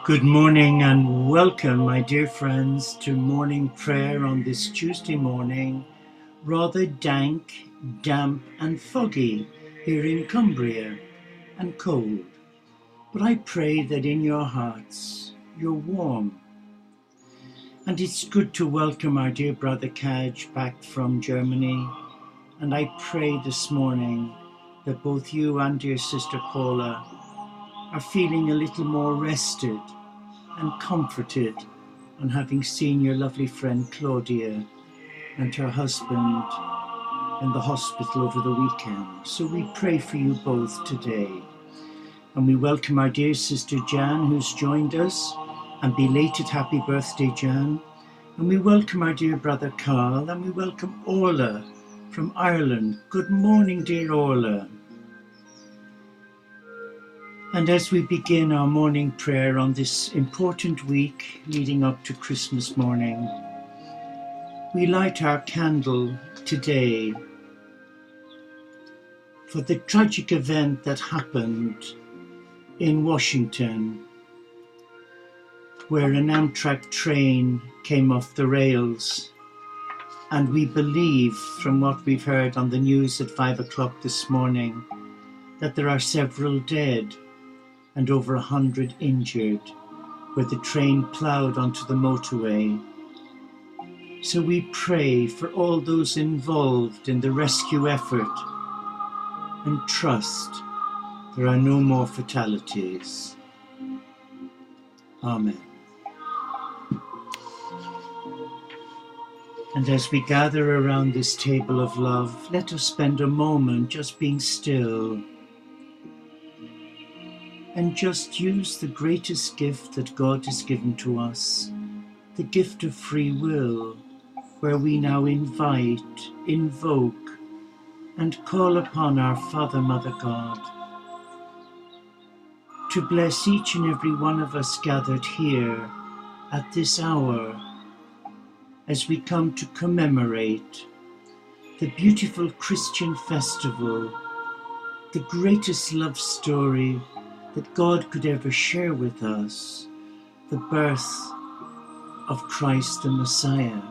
Good morning and welcome, my dear friends, to morning prayer on this Tuesday morning, rather dank, damp and foggy here in Cumbria, and cold. But I pray that in your hearts you're warm. And it's good to welcome our dear brother Kaj back from Germany. And I pray this morning that both you and dear sister Paula are feeling a little more rested and comforted on having seen your lovely friend Claudia and her husband in the hospital over the weekend. So we pray for you both today. And we welcome our dear sister Jan, who's joined us, and belated happy birthday, Jan. And we welcome our dear brother Carl, and we welcome Orla from Ireland. Good morning, dear Orla. And as we begin our morning prayer on this important week leading up to Christmas morning, we light our candle today for the tragic event that happened in Washington, where an Amtrak train came off the rails. And we believe, from what we've heard on the news at 5 o'clock this morning, that there are several dead and over 100 injured, where the train ploughed onto the motorway. So we pray for all those involved in the rescue effort and trust there are no more fatalities. Amen. And as we gather around this table of love, let us spend a moment just being still and just use the greatest gift that God has given to us, the gift of free will, where we now invite, invoke, and call upon our Father, Mother God to bless each and every one of us gathered here at this hour as we come to commemorate the beautiful Christian festival, the greatest love story that God could ever share with us, the birth of Christ the Messiah.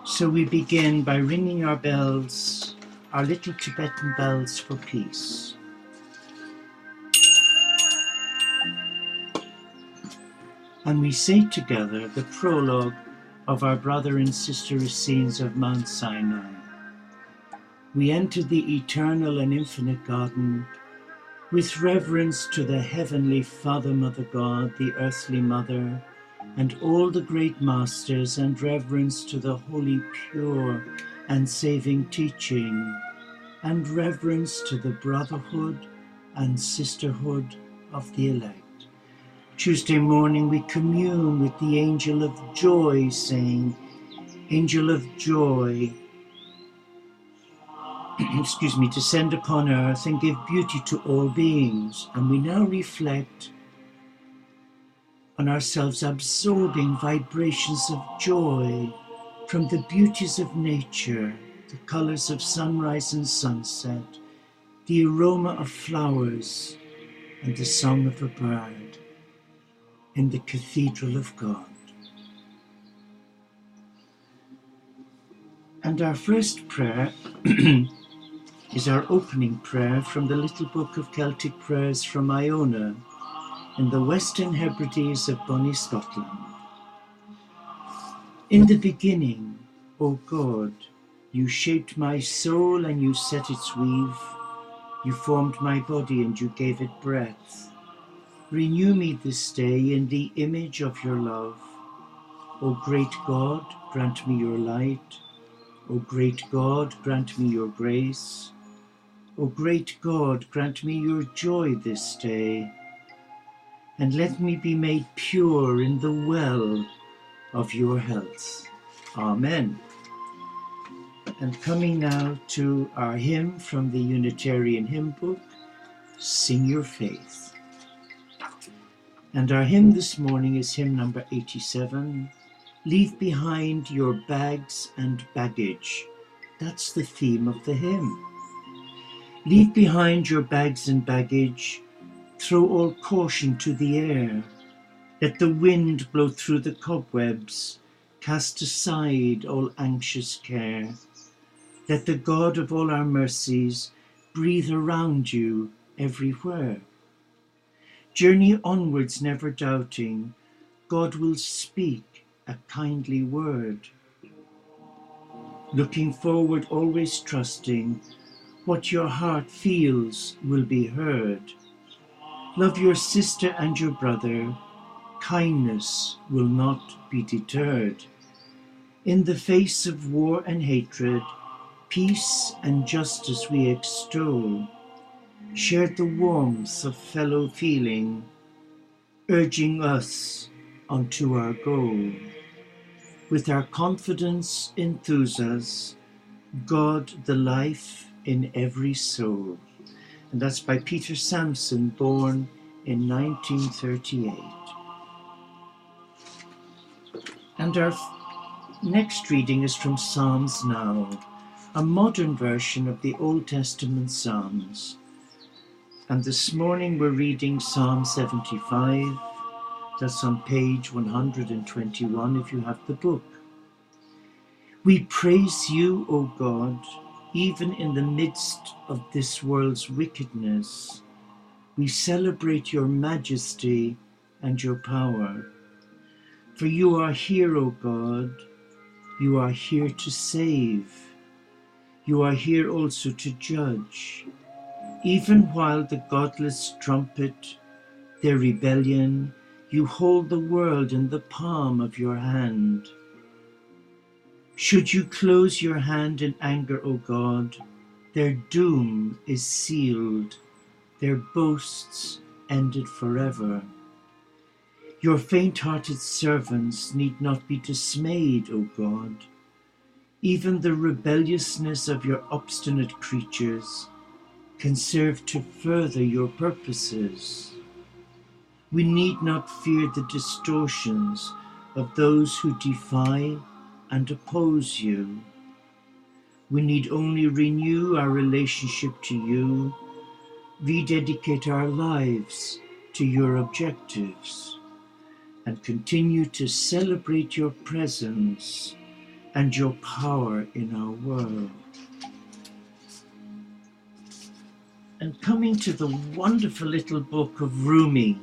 So we begin by ringing our bells, our little Tibetan bells for peace. And we say together the prologue of our brother and sister Essenes of Mount Sinai. We enter the eternal and infinite garden with reverence to the heavenly Father, Mother God, the earthly Mother, and all the great masters, and reverence to the holy, pure, and saving teaching, and reverence to the brotherhood and sisterhood of the elect. Tuesday morning we commune with the angel of joy, saying, Angel of joy, descend upon earth and give beauty to all beings. And we now reflect on ourselves absorbing vibrations of joy from the beauties of nature, the colors of sunrise and sunset, the aroma of flowers, and the song of a bird in the cathedral of God. And our first prayer is our opening prayer from the little book of Celtic prayers from Iona in the Western Hebrides of Bonnie, Scotland. In the beginning, O God, you shaped my soul and you set its weave. You formed my body and you gave it breath. Renew me this day in the image of your love. O great God, grant me your light. O great God, grant me your grace. O great God, grant me your joy this day, and let me be made pure in the well of your health. Amen. And coming now to our hymn from the Unitarian Hymn Book, Sing Your Faith. And our hymn this morning is hymn number 87, Leave Behind Your Bags and Baggage. That's the theme of the hymn. Leave behind your bags and baggage, Throw all caution to the air. Let the wind blow through the cobwebs. Cast aside all anxious care. Let the God of all our mercies breathe around you everywhere. Journey onwards, never doubting. God will speak a kindly word. Looking forward, always trusting, what your heart feels will be heard. Love your sister and your brother. Kindness will not be deterred. In the face of war and hatred, peace and justice we extol. Share the warmth of fellow feeling, urging us onto our goal. With our confidence enthuse us, God the life in every soul. And that's by Peter Samson, born in 1938. And our next reading is from Psalms Now, a modern version of the Old Testament Psalms. And this morning we're reading Psalm 75. That's on page 121 if you have the book. We praise you, O God, even in the midst of this world's wickedness. We celebrate your majesty and your power. For you are here, O God. You are here to save. You are here also to judge. Even while the godless trumpet their rebellion, you hold the world in the palm of your hand. Should you close your hand in anger, O God, their doom is sealed, their boasts ended forever. Your faint-hearted servants need not be dismayed, O God. Even the rebelliousness of your obstinate creatures can serve to further your purposes. We need not fear the distortions of those who defy and oppose you. We need only renew our relationship to you, rededicate our lives to your objectives, and continue to celebrate your presence and your power in our world. And coming to the wonderful little book of Rumi,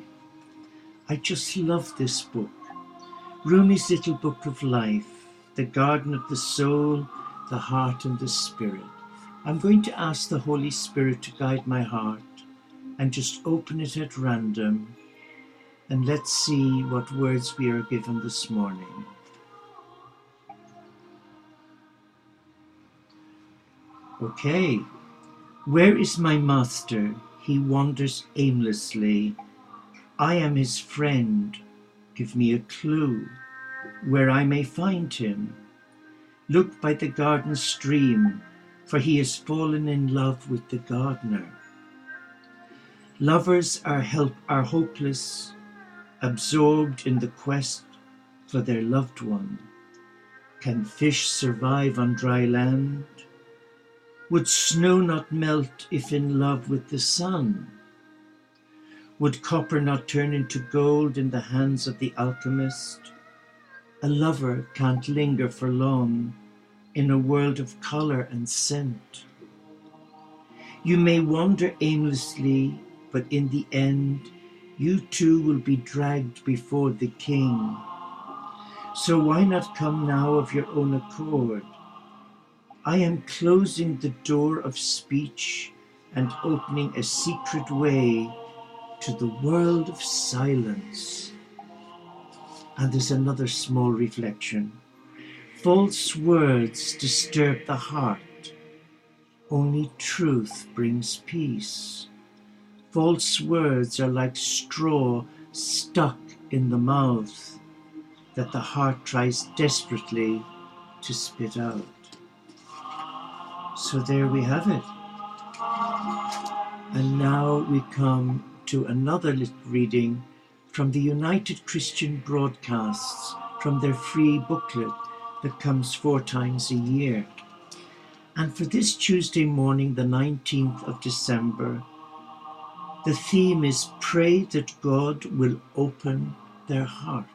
I just love this book. Rumi's little book of life, the garden of the soul, the heart and the spirit. I'm going to ask the Holy Spirit to guide my heart and just open it at random, and let's see what words we are given this morning. Okay. Where is my master? He wanders aimlessly. I am his friend. Give me a clue where I may find him. Look by the garden stream, for he has fallen in love with the gardener. Lovers are hopeless, absorbed in the quest for their loved one. Can fish survive on dry land? Would snow not melt if in love with the sun? Would copper not turn into gold in the hands of the alchemist? A lover can't linger for long in a world of color and scent. You may wander aimlessly, but in the end, you too will be dragged before the king. So why not come now of your own accord? I am closing the door of speech and opening a secret way to the world of silence. And there's another small reflection. False words disturb the heart. Only truth brings peace. False words are like straw stuck in the mouth that the heart tries desperately to spit out. So there we have it. And now we come to another little reading from the United Christian Broadcasts, from their free booklet that comes 4 times a year. And for this Tuesday morning, the 19th of December, The theme is pray that God will open their heart.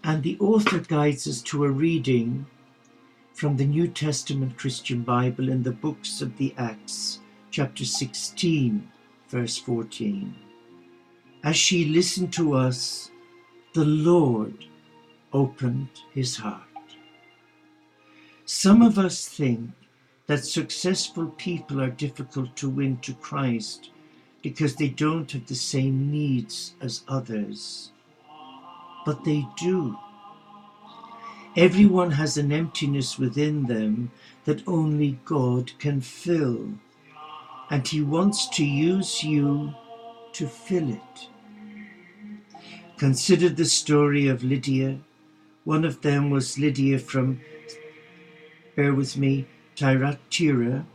And the author guides us to a reading from the New Testament Christian Bible in the books of the Acts, chapter 16, verse 14. As she listened to us, the Lord opened his heart. Some of us think that successful people are difficult to win to Christ because they don't have the same needs as others. But they do. Everyone has an emptiness within them that only God can fill, and he wants to use you to fill it. Consider the story of Lydia. One of them was Lydia from, bear with me, Thyatira,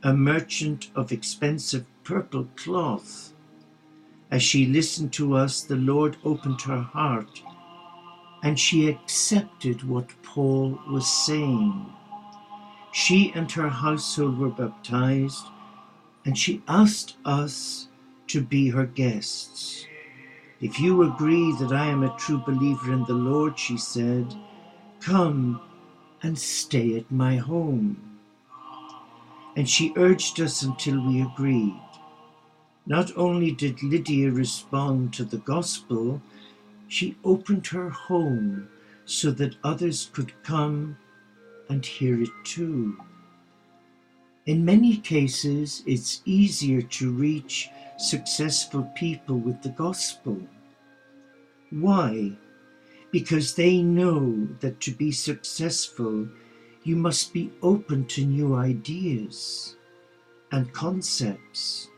a merchant of expensive purple cloth. As she listened to us, the Lord opened her heart, and she accepted what Paul was saying. She and her household were baptized, and she asked us to be her guests. If you agree that I am a true believer in the Lord, she said, come and stay at my home. And she urged us until we agreed. Not only did Lydia respond to the gospel, she opened her home so that others could come and hear it too. In many cases, it's easier to reach successful people with the gospel. Why? Because they know that to be successful, you must be open to new ideas and concepts.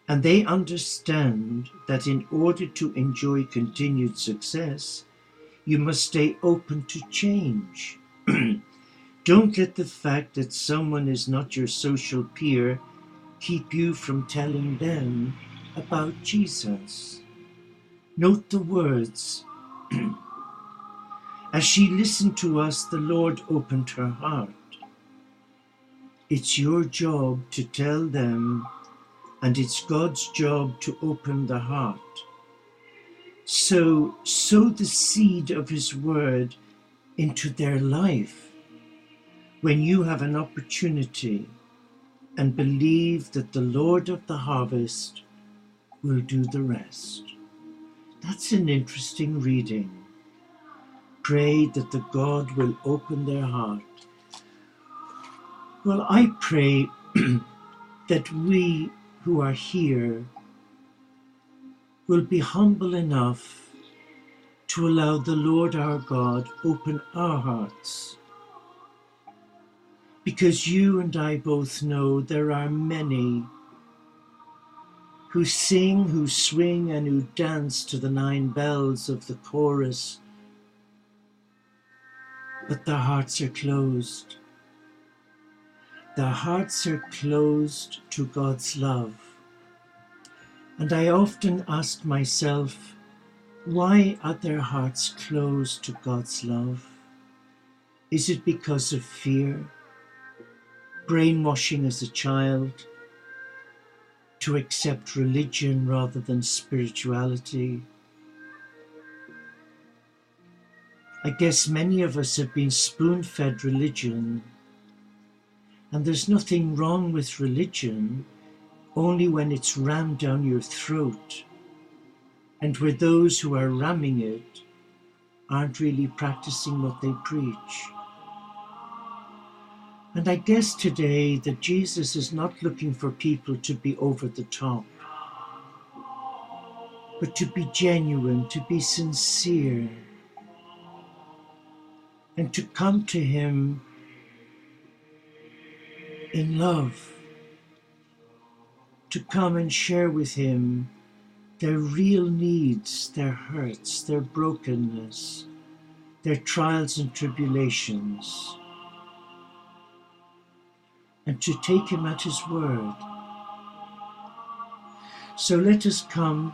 And they understand that in order to enjoy continued success, you must stay open to change. Don't let the fact that someone is not your social peer keep you from telling them about Jesus. Note the words. As she listened to us, the Lord opened her heart. It's your job to tell them, and it's God's job to open the heart. So sow the seed of his word into their life when you have an opportunity, and believe that the Lord of the harvest will do the rest. That's an interesting reading. Pray that the God will open their heart. Well, I pray that we who are here will be humble enough to allow the Lord our God open our hearts. Because you and I both know there are many who sing, who swing, and who dance to the 9 bells of the chorus, but their hearts are closed. Their hearts are closed to God's love. And I often ask myself, why are their hearts closed to God's love? Is it because of fear, brainwashing as a child, to accept religion rather than spirituality? I guess many of us have been spoon-fed religion, and there's nothing wrong with religion, only when it's rammed down your throat, and where those who are ramming it aren't really practicing what they preach. And I guess today that Jesus is not looking for people to be over the top, but to be genuine, to be sincere, and to come to him in love, to come and share with him their real needs, their hurts, their brokenness, their trials and tribulations, and to take him at his word. So let us come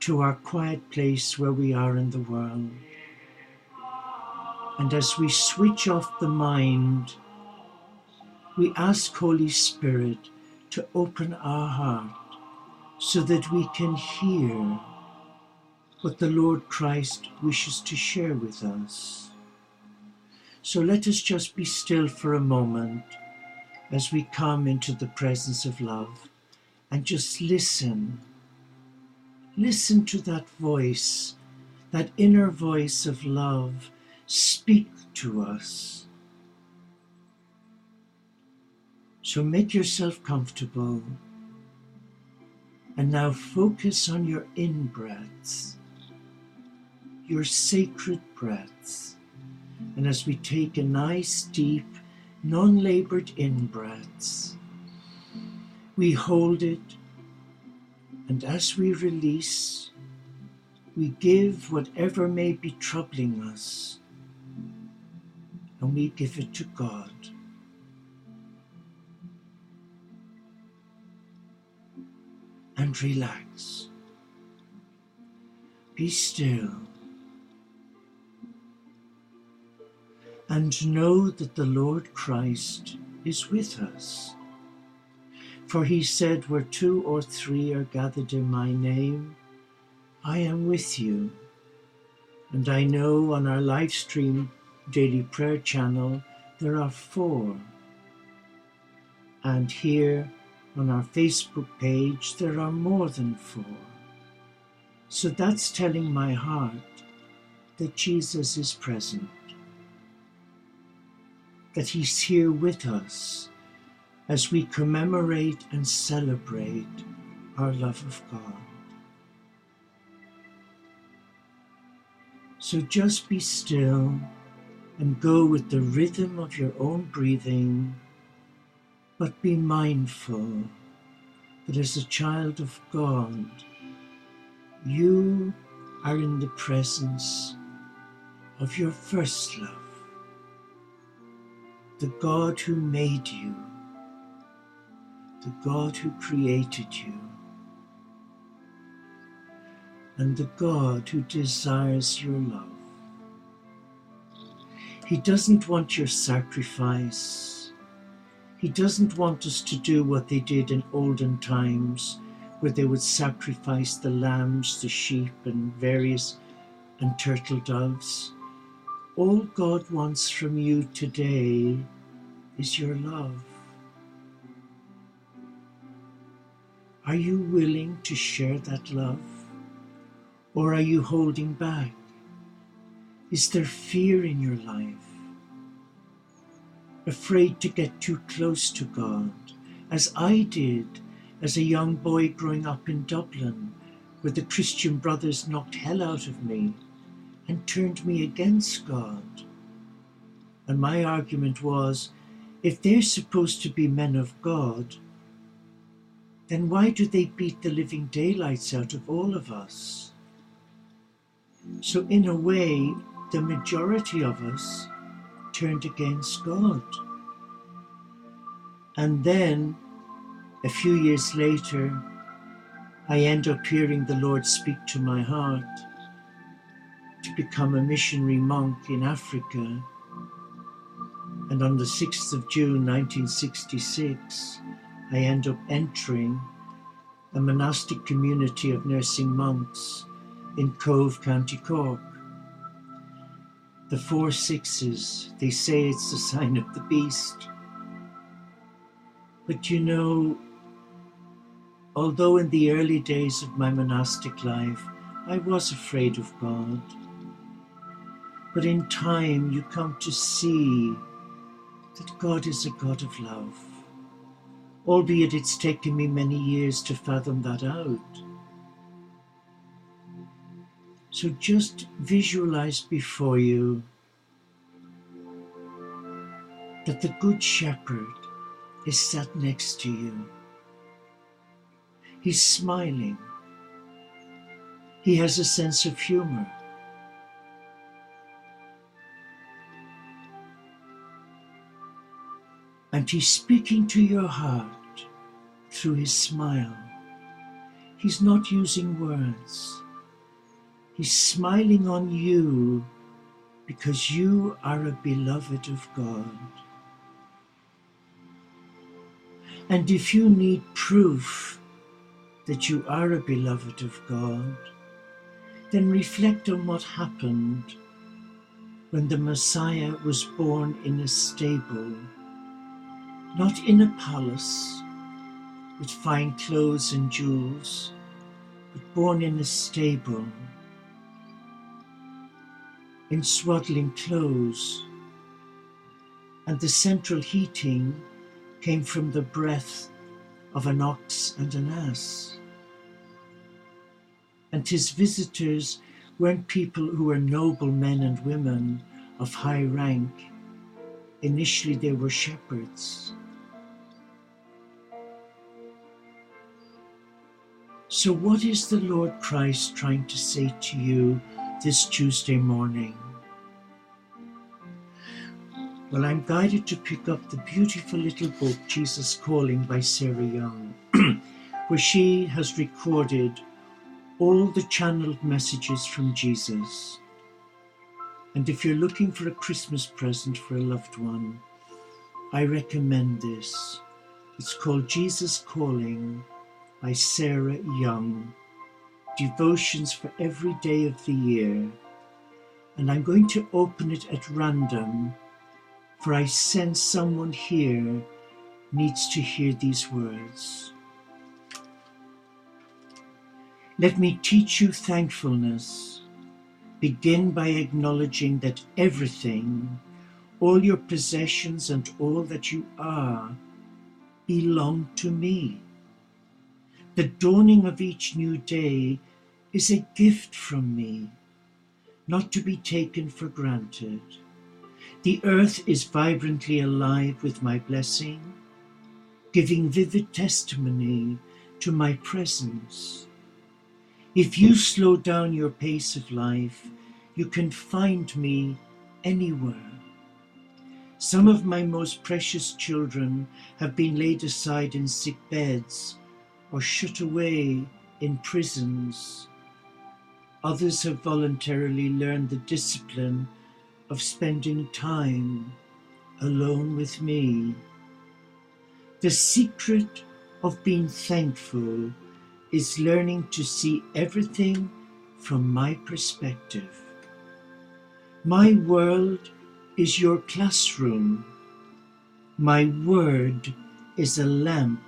to our quiet place where we are in the world. And as we switch off the mind, we ask Holy Spirit to open our heart so that we can hear what the Lord Christ wishes to share with us. So let us just be still for a moment as we come into the presence of love and just listen. Listen to that voice, that inner voice of love speak to us. So make yourself comfortable and now focus on your in-breaths, your sacred breaths. And as we take a nice, deep, non-labored in-breaths, we hold it, and as we release, we give whatever may be troubling us, and we give it to God. And relax. Be still. And know that the Lord Christ is with us. For he said, where 2 or 3 are gathered in my name, I am with you. And I know on our live stream daily prayer channel, there are 4. And here on our Facebook page, there are more than 4. So that's telling my heart that Jesus is present, that he's here with us as we commemorate and celebrate our love of God. So just be still and go with the rhythm of your own breathing, but be mindful that as a child of God, you are in the presence of your first love, the God who made you, the God who created you, and the God who desires your love. He doesn't want your sacrifice. He doesn't want us to do what they did in olden times, where they would sacrifice the lambs, the sheep, and turtle doves. All God wants from you today is your love. Are you willing to share that love? Or are you holding back? Is there fear in your life? Afraid to get too close to God, as I did as a young boy growing up in Dublin, where the Christian brothers knocked hell out of me and turned me against God. And my argument was, if they're supposed to be men of God, then why do they beat the living daylights out of all of us? So in a way, the majority of us turned against God. And then, a few years later, I end up hearing the Lord speak to my heart to become a missionary monk in Africa. And on the 6th of June 1966, I end up entering a monastic community of nursing monks in Cove, County Cork. The 4 6s, they say it's the sign of the beast. But you know, although in the early days of my monastic life, I was afraid of God, but in time you come to see that God is a God of love, albeit it's taken me many years to fathom that out. So just visualize before you that the Good Shepherd is sat next to you. He's smiling. He has a sense of humor. And he's speaking to your heart through his smile. He's not using words. He's smiling on you because you are a beloved of God. And if you need proof that you are a beloved of God, then reflect on what happened when the Messiah was born in a stable, not in a palace with fine clothes and jewels, but born in a stable, in swaddling clothes, and the central heating came from the breath of an ox and an ass. And his visitors weren't people who were noble men and women of high rank. Initially they were shepherds. So what is the Lord Christ trying to say to you this Tuesday morning? Well, I'm guided to pick up the beautiful little book, Jesus Calling by Sarah Young, where she has recorded all the channeled messages from Jesus. And if you're looking for a Christmas present for a loved one, I recommend this. It's called Jesus Calling by Sarah Young, Devotions for Every Day of the Year. And I'm going to open it at random, for I sense someone here needs to hear these words. Let me teach you thankfulness. Begin by acknowledging that everything, all your possessions and all that you are, belong to me. The dawning of each new day is a gift from me, not to be taken for granted. The earth is vibrantly alive with my blessing, giving vivid testimony to my presence. If you slow down your pace of life, you can find me anywhere. Some of my most precious children have been laid aside in sick beds or shut away in prisons. Others have voluntarily learned the discipline of spending time alone with me. The secret of being thankful is learning to see everything from my perspective. My world is your classroom. My word is a lamp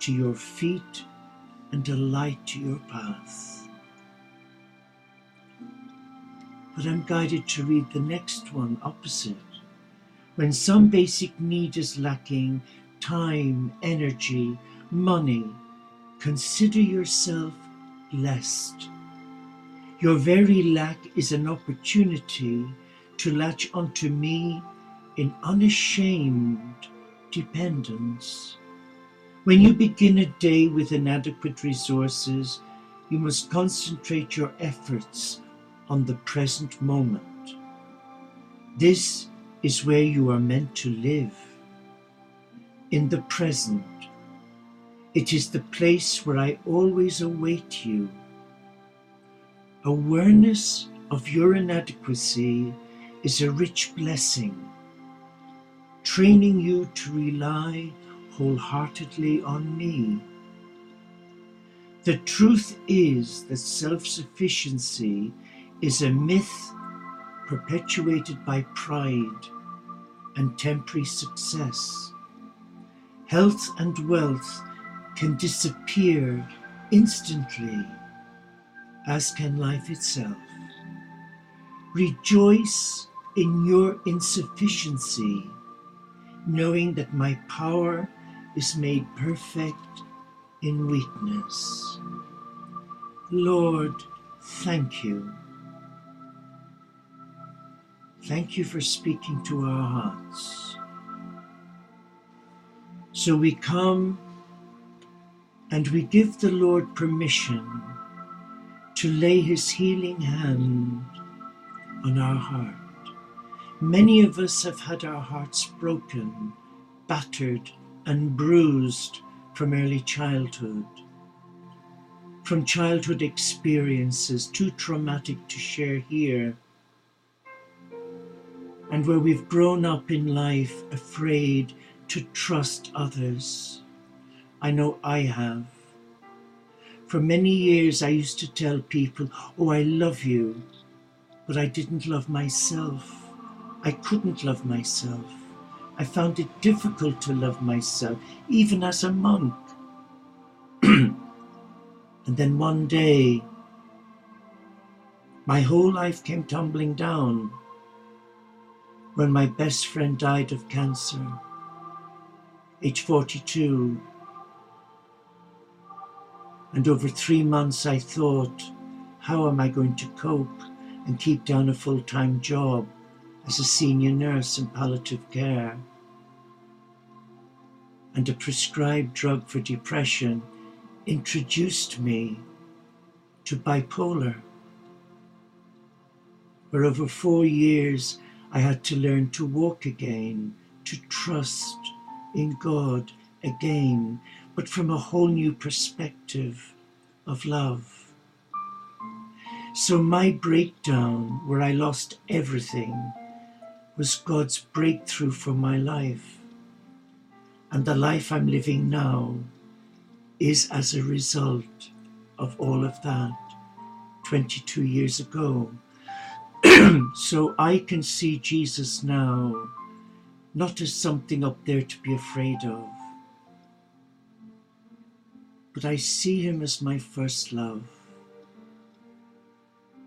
to your feet and a light to your path. But I'm guided to read the next one opposite. When some basic need is lacking, time, energy, money, consider yourself blessed. Your very lack is an opportunity to latch onto me in unashamed dependence. When you begin a day with inadequate resources, you must concentrate your efforts on the present moment. This is where you are meant to live, in the present. It is the place where I always await you. Awareness of your inadequacy is a rich blessing, training you to rely wholeheartedly on me. The truth is that self-sufficiency is a myth perpetuated by pride and temporary success. Health and wealth can disappear instantly, as can life itself. Rejoice in your insufficiency, knowing that my power is made perfect in weakness. Lord, thank you. Thank you for speaking to our hearts. So we come and we give the Lord permission to lay his healing hand on our heart. Many of us have had our hearts broken, battered, and bruised from early childhood. From childhood experiences too traumatic to share here, and where we've grown up in life afraid to trust others. I know I have. For many years I used to tell people, oh, I love you, but I didn't love myself. I couldn't love myself. I found it difficult to love myself, even as a monk. And then one day, my whole life came tumbling down when my best friend died of cancer, age 42. And over 3 months I thought, how am I going to cope and keep down a full-time job as a senior nurse in palliative care? And a prescribed drug for depression introduced me to bipolar. For over 4 years, I had to learn to walk again, to trust in God again, but from a whole new perspective of love. So my breakdown, where I lost everything, was God's breakthrough for my life. And the life I'm living now is as a result of all of that 22 years ago. So I can see Jesus now, not as something up there to be afraid of, but I see him as my first love,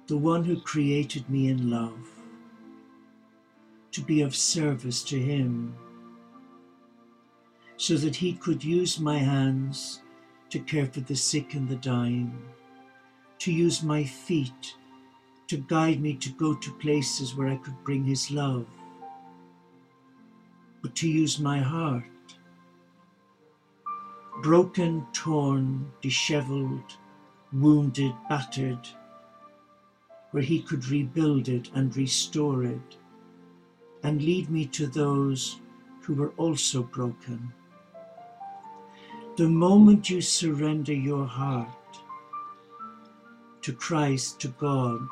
the one who created me in love, to be of service to him, so that he could use my hands to care for the sick and the dying, to use my feet to guide me to go to places where I could bring his love, but to use my heart, broken, torn, disheveled, wounded, battered, where he could rebuild it and restore it and lead me to those who were also broken. The moment you surrender your heart to Christ, to God,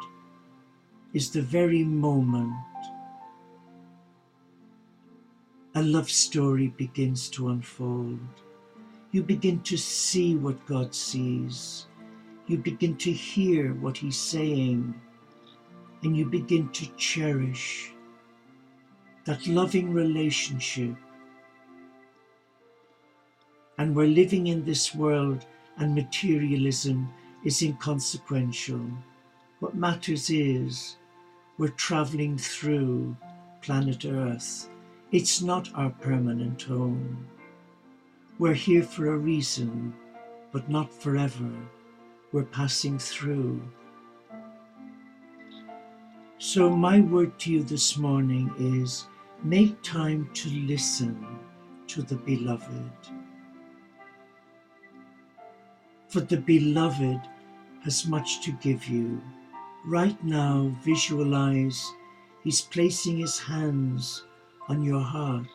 is the very moment a love story begins to unfold. You begin to see what God sees. You begin to hear what he's saying, and you begin to cherish that loving relationship. And we're living in this world, and materialism is inconsequential. What matters is we're traveling through planet Earth. It's not our permanent home. We're here for a reason, but not forever. We're passing through. So my word to you this morning is, make time to listen to the beloved. For the beloved has much to give you. Right now, visualize he's placing his hands on your heart.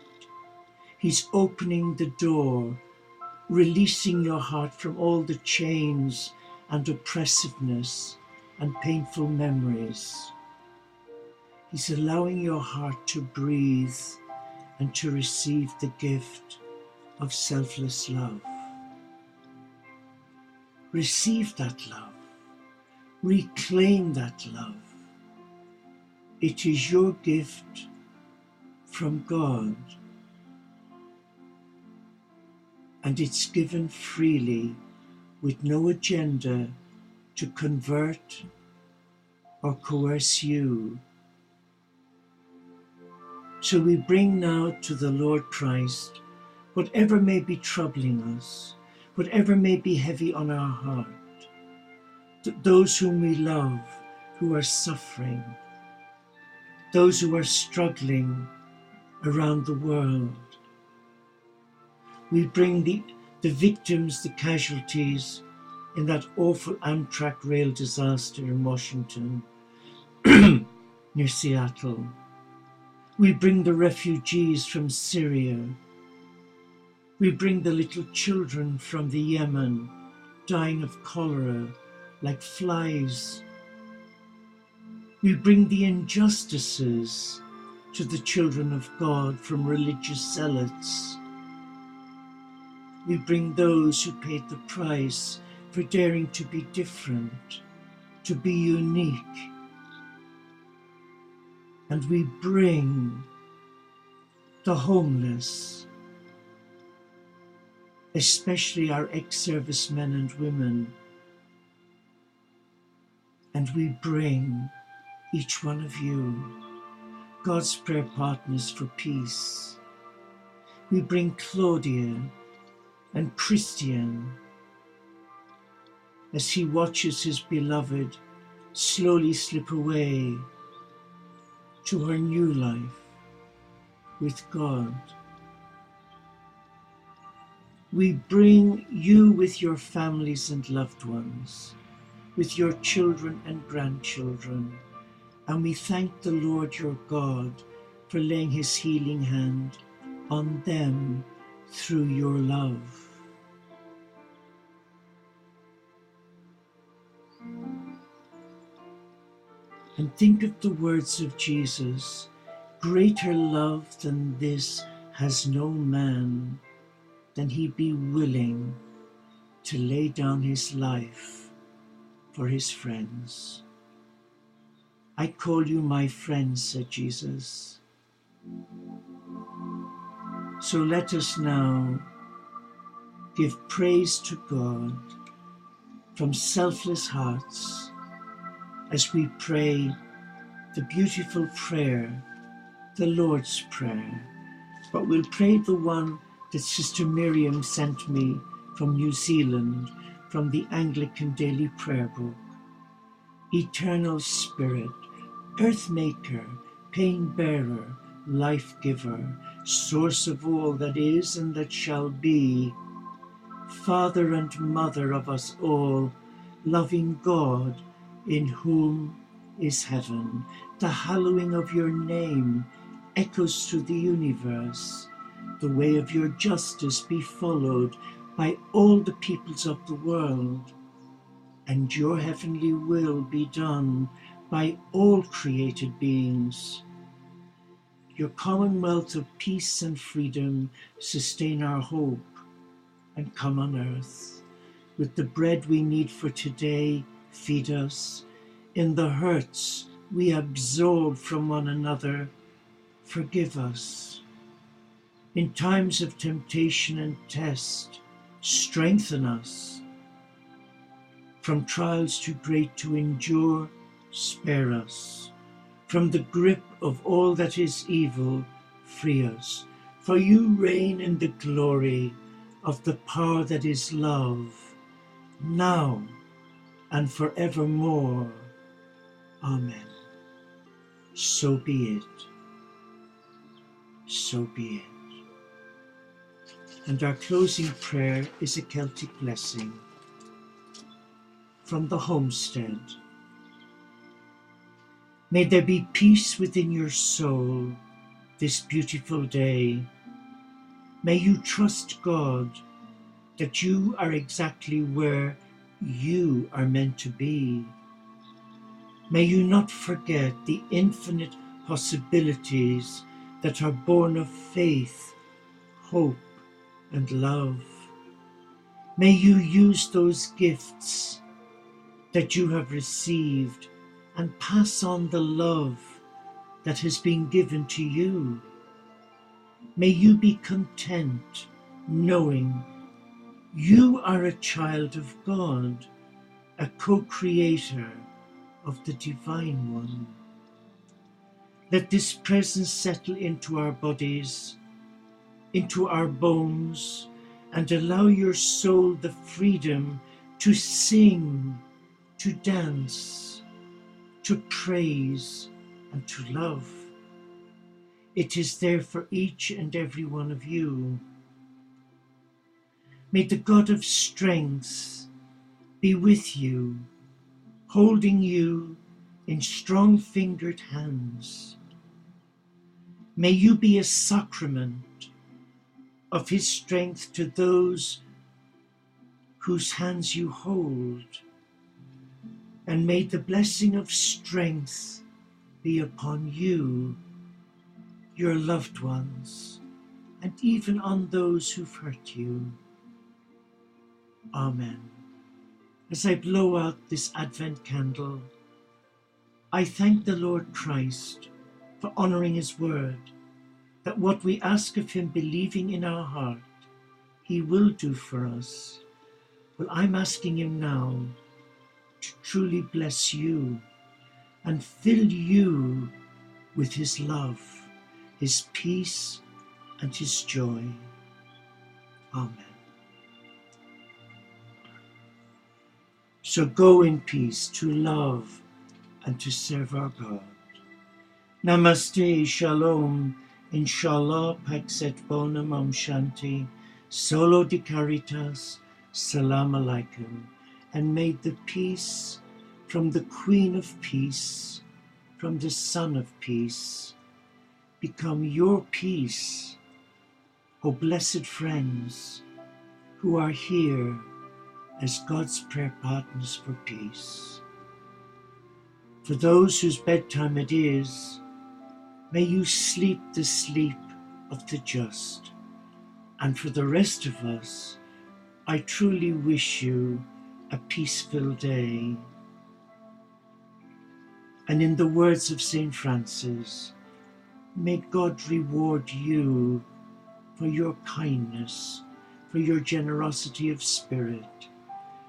He's opening the door, releasing your heart from all the chains and oppressiveness and painful memories. He's allowing your heart to breathe and to receive the gift of selfless love. Receive that love. Reclaim that love. It is your gift from God, and it's given freely with no agenda to convert or coerce you. So we bring now to the Lord Christ whatever may be troubling us, whatever may be heavy on our heart, those whom we love who are suffering, those who are struggling around the world. We bring the victims, the casualties in that awful Amtrak rail disaster in Washington, near Seattle. We bring the refugees from Syria. We bring the little children from the Yemen dying of cholera like flies. We bring the injustices to the children of God from religious zealots. We bring those who paid the price for daring to be different, to be unique. And we bring the homeless, especially our ex-servicemen and women. And we bring each one of you, God's prayer partners for peace. We bring Claudia and Christian as he watches his beloved slowly slip away to her new life with God. We bring you with your families and loved ones, with your children and grandchildren, and we thank the Lord your God for laying his healing hand on them through your love. And think of the words of Jesus, greater love than this has no man, than he be willing to lay down his life for his friends. I call you my friends, said Jesus. So let us now give praise to God from selfless hearts as we pray the beautiful prayer, the Lord's Prayer. But we'll pray the one that Sister Miriam sent me from New Zealand, from the Anglican Daily Prayer Book. Eternal Spirit, Earth Maker, Pain Bearer, Life Giver, Source of all that is and that shall be, Father and Mother of us all, loving God, in whom is heaven, the hallowing of your name echoes through the universe. The way of your justice be followed by all the peoples of the world, and your heavenly will be done by all created beings. Your commonwealth of peace and freedom sustain our hope and come on earth. With the bread we need for today, feed us. In the hurts we absorb from one another, forgive us. In times of temptation and test, strengthen us. From trials too great to endure, spare us. From the grip of all that is evil, free us. For you reign in the glory of the power that is love, now and forevermore. Amen. So be it. So be it. And our closing prayer is a Celtic blessing from the homestead. May there be peace within your soul this beautiful day. May you trust God that you are exactly where you are meant to be. May you not forget the infinite possibilities that are born of faith, hope, and love. May you use those gifts that you have received and pass on the love that has been given to you. May you be content knowing you are a child of God, a co-creator of the Divine One. Let this presence settle into our bodies, into our bones, and allow your soul the freedom to sing, to dance, to praise, and to love. It is there for each and every one of you. May the God of strength be with you, holding you in strong-fingered hands. May you be a sacrament of his strength to those whose hands you hold. And may the blessing of strength be upon you, your loved ones, and even on those who've hurt you. Amen. As I blow out this Advent candle, I thank the Lord Christ for honoring his word, that what we ask of him, believing in our heart, he will do for us. Well, I'm asking him now to truly bless you and fill you with his love, his peace, and his joy. Amen. So go in peace to love and to serve our God. Namaste, Shalom, Inshallah, Pax et Bonum, OmShanti, Solo di Caritas, Salam Alaikum, and may the peace from the Queen of Peace, from the Son of Peace, become your peace, O blessed friends who are here as God's prayer partners for peace. For those whose bedtime it is, may you sleep the sleep of the just. And for the rest of us, I truly wish you a peaceful day. And in the words of St. Francis, may God reward you for your kindness, for your generosity of spirit.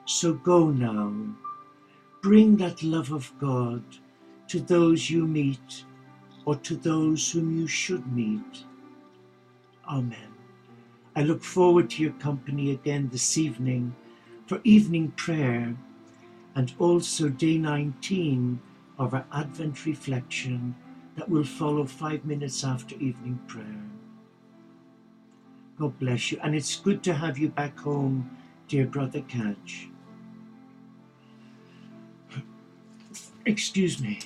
So go now, bring that love of God to those you meet or to those whom you should meet. Amen. I look forward to your company again this evening for evening prayer and also day 19 of our Advent reflection that will follow 5 minutes after evening prayer. God bless you, and it's good to have you back home, dear Brother Catch. Excuse me.